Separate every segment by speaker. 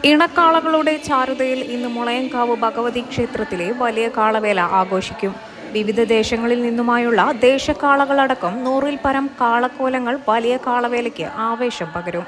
Speaker 1: ഇണക്കാളകളുടെ ചാരുതയിൽ ഇന്ന് മുളയങ്കാവ് ഭഗവതി ക്ഷേത്രത്തിലെ വലിയ കാളവേല ആഘോഷിക്കും. വിവിധ ദേശങ്ങളിൽ നിന്നുമായുള്ള ദേശക്കാളകളടക്കം 100-ൽ പരം കാളക്കോലങ്ങൾ വലിയ കാളവേലയ്ക്ക് ആവേശം പകരും.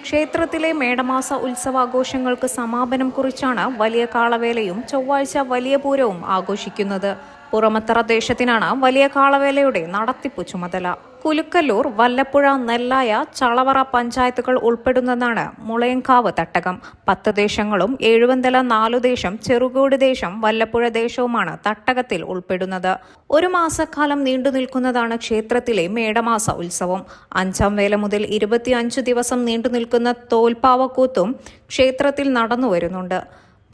Speaker 1: ക്ഷേത്രത്തിലെ മേടമാസ ഉത്സവാഘോഷങ്ങൾക്ക് സമാപനം കുറിച്ചാണ് വലിയ കാളവേലയും ചൊവ്വാഴ്ച വലിയ പൂരവും ആഘോഷിക്കുന്നത്. പുറമത്തറ ദേശത്തിനാണ് വലിയ കാളവേലയുടെ നടത്തിപ്പു ചുമതല. കുലുക്കല്ലൂർ, വല്ലപ്പുഴ, നെല്ലായ, ചളവറ പഞ്ചായത്തുകൾ ഉൾപ്പെടുന്നതാണ് മുളയങ്കാവ് തട്ടകം. 10 ദേശങ്ങളും എഴുവന്തല 4 ദേശം, ചെറുകോട് ദേശം, വല്ലപ്പുഴ ദേശവുമാണ് തട്ടകത്തിൽ ഉൾപ്പെടുന്നത്. 1 മാസക്കാലം നീണ്ടുനിൽക്കുന്നതാണ് ക്ഷേത്രത്തിലെ മേടമാസ ഉത്സവം. 5-ാം വേല മുതൽ 25 ദിവസം നീണ്ടുനിൽക്കുന്ന തോൽപ്പാവക്കൂത്തും ക്ഷേത്രത്തിൽ നടന്നുവരുന്നുണ്ട്.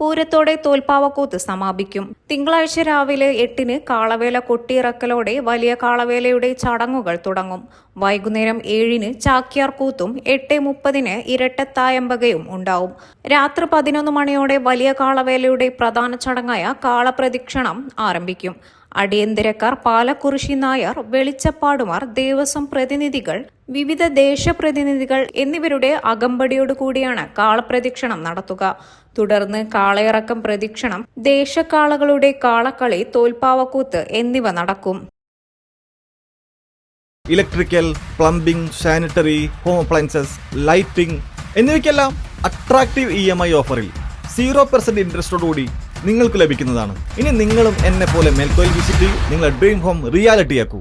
Speaker 1: പൂരത്തോടെ തോൽപ്പാവക്കൂത്ത് സമാപിക്കും. തിങ്കളാഴ്ച രാവിലെ 8-ന് കാളവേല കൊട്ടിയിറക്കലോടെ വലിയ കാളവേലയുടെ ചടങ്ങുകൾ തുടങ്ങും. വൈകുന്നേരം 7-ന് ചാക്യാർകൂത്തും 8:30-ന് ഇരട്ടത്തായമ്പകയും ഉണ്ടാവും. രാത്രി 11 മണിയോടെ വലിയ കാളവേലയുടെ പ്രധാന ചടങ്ങായ കാളപ്രദക്ഷിണം ആരംഭിക്കും. അടിയന്തരക്കാർ, പാലക്കുറിശി നായർ, വെളിച്ചപ്പാടുമാർ, ദേവസ്വം പ്രതിനിധികൾ, വിവിധ ദേശപ്രതിനിധികൾ എന്നിവരുടെ അകമ്പടിയോടുകൂടിയാണ് കാളപ്രദക്ഷിണം നടത്തുക. തുടർന്ന് കാളയിറക്കം, പ്രദക്ഷിണം, ദേശക്കാളകളുടെ കാളക്കളി, തോൽപ്പാവക്കൂത്ത് എന്നിവ നടക്കും.
Speaker 2: Electrical, plumbing, sanitary, home appliances, lighting എന്നിവയ്ക്കെല്ലാം അട്രാക്റ്റീവ് EMI ഓഫറിൽ 0% ഇൻട്രസ്റ്റോടുകൂടി നിങ്ങൾക്ക് ലഭിക്കുന്നതാണ്. ഇനി നിങ്ങളും എന്നെ പോലെ മെൽക്കോയിൽ വിസിറ്റ് ചെയ്ത് നിങ്ങളുടെ ഡ്രീം ഹോം റിയാലിറ്റിയാക്കൂ.